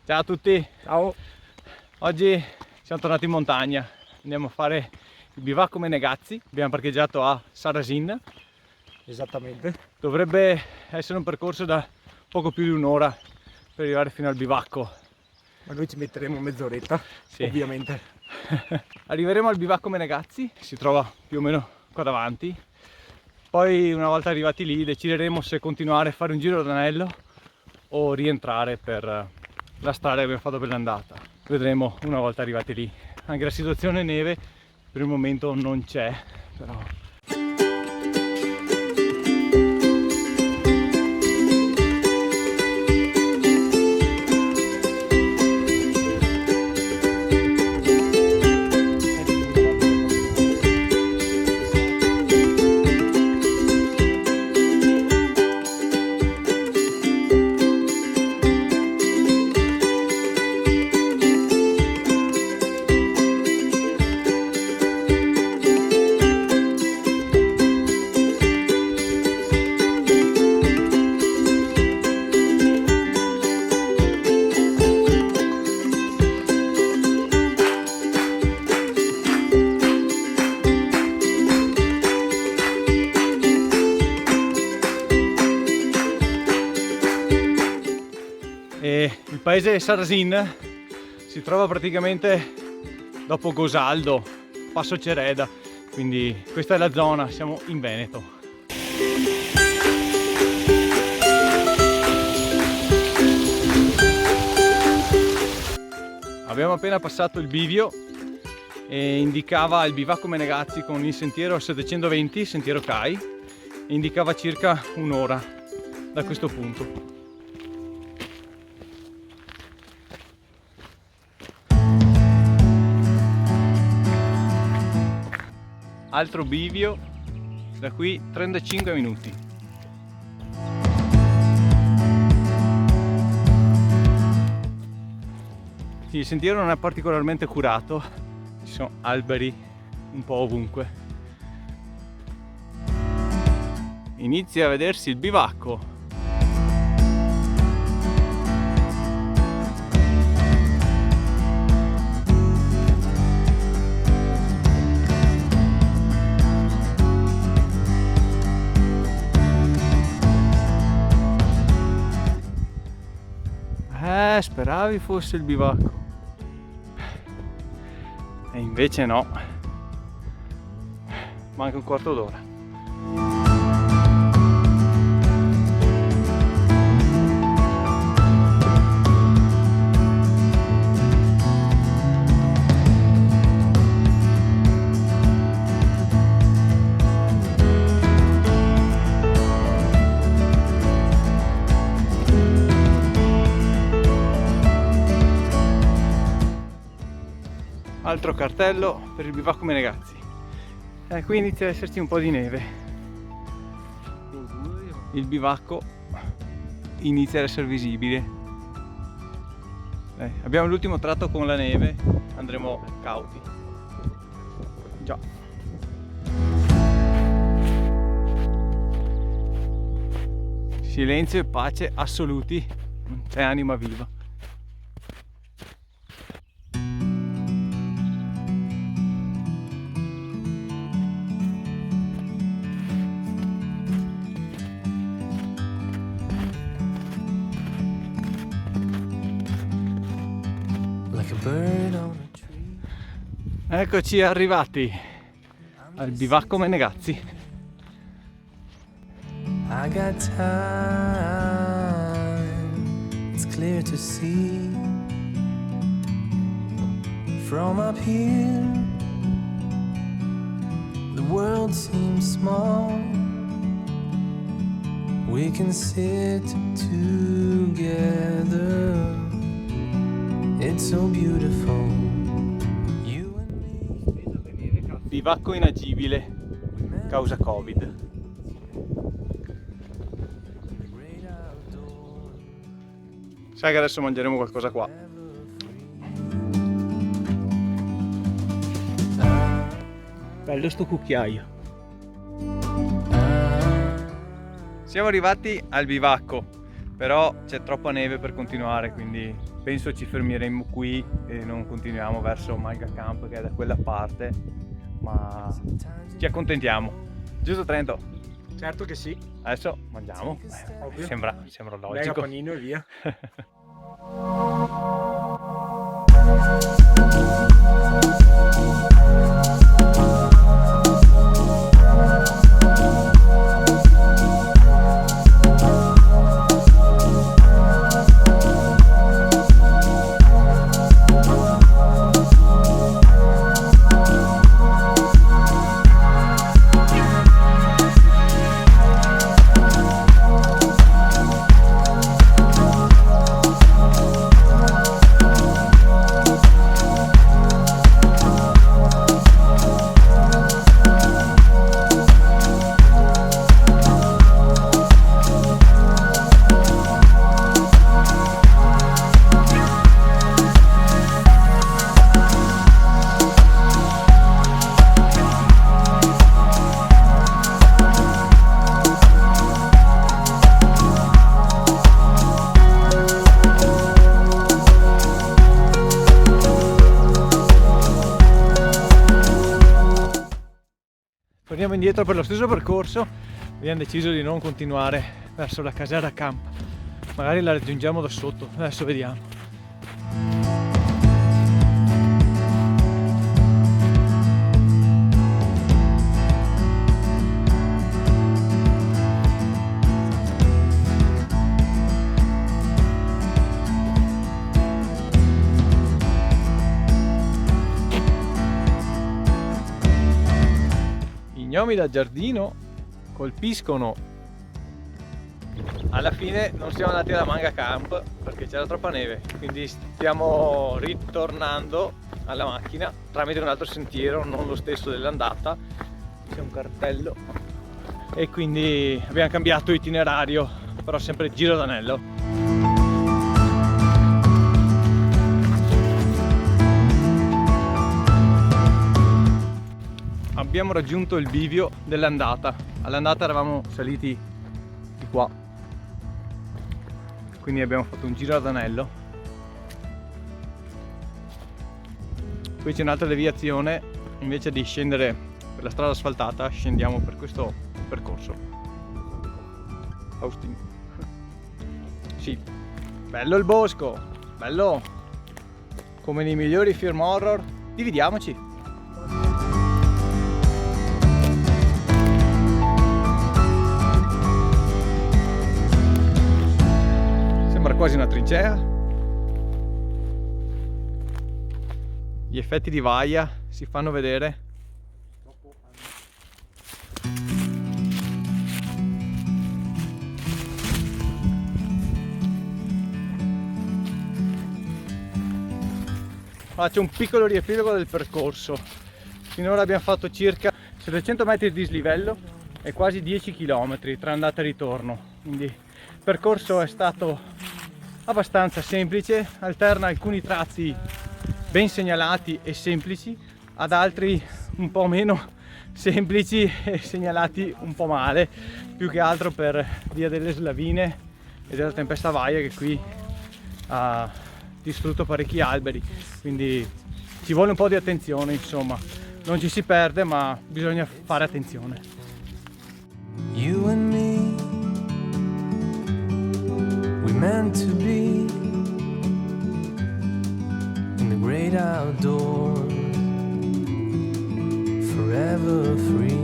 Ciao a tutti! Ciao! Oggi siamo tornati in montagna, andiamo a fare il bivacco Menegazzi, abbiamo parcheggiato a Sarasin. Esattamente. Dovrebbe essere un percorso da poco più di un'ora per arrivare fino al bivacco. Ma noi ci metteremo mezz'oretta, Sì. ovviamente. Arriveremo al bivacco Menegazzi, si trova più o meno qua davanti. Poi una volta arrivati lì decideremo se continuare a fare un giro d'anello o rientrare per la strada che abbiamo fatto per l'andata. Vedremo una volta arrivati lì. Anche la situazione neve per il momento non c'è, però il paese Sarasin si trova praticamente dopo Gosaldo, Passo Cereda, quindi questa è la zona, siamo in Veneto. Abbiamo appena passato il bivio e indicava il bivacco Menegazzi con il sentiero 720, sentiero CAI, e indicava circa un'ora da questo punto. Altro bivio, da qui 35 minuti. Sì, il sentiero non è particolarmente curato, ci sono alberi un po' ovunque. Inizia a vedersi il bivacco. Speravi fosse il bivacco e invece no, manca un quarto d'ora. Altro cartello per il bivacco Menegazzi. Qui inizia ad esserci un po' di neve. Il bivacco inizia ad essere visibile. Abbiamo l'ultimo tratto con la neve, andremo cauti. Già. Silenzio e pace assoluti, non c'è anima viva. Eccoci arrivati al bivacco Menegazzi. I got time, it's clear to see. From up here, the world seems small. We can sit together. It's so beautiful. You and me. Bivacco inagibile causa Covid. Sai che adesso mangeremo qualcosa qua. Bello sto cucchiaio. Siamo arrivati al bivacco, però c'è troppa neve per continuare, quindi penso ci fermeremo qui e non continuiamo verso Manga Camp, che è da quella parte, ma ci accontentiamo, giusto Trento? Certo che sì. Adesso mangiamo, Ovvio. sembra Mega logico. panino e via. Torniamo indietro per lo stesso percorso, abbiamo deciso di non continuare verso la caserra camp, magari la raggiungiamo da sotto, adesso vediamo. Gnomi da giardino colpiscono. Alla fine non siamo andati alla Manga Camp perché c'era troppa neve, quindi stiamo ritornando alla macchina tramite un altro sentiero, non lo stesso dell'andata. C'è un cartello e quindi abbiamo cambiato itinerario, però sempre giro d'anello. Abbiamo raggiunto il bivio dell'andata. All'andata eravamo saliti di qua, quindi abbiamo fatto un giro ad anello. Qui c'è un'altra deviazione, invece di scendere per la strada asfaltata scendiamo per questo percorso. Austin. Sì, bello il bosco, bello, come nei migliori film horror. Dividiamoci. Quasi una trincea. Gli effetti di vaia si fanno vedere. Faccio un piccolo riepilogo del percorso. Finora abbiamo fatto circa 700 metri di dislivello e quasi 10 km tra andata e ritorno, quindi il percorso è stato abbastanza semplice, alterna alcuni tratti ben segnalati e semplici ad altri un po' meno semplici e segnalati un po' male, più che altro per via delle slavine e della tempesta vaia che qui ha distrutto parecchi alberi, quindi ci vuole un po' di attenzione, insomma, non ci si perde ma bisogna fare attenzione. You and me, we meant to be in the great outdoors, forever free.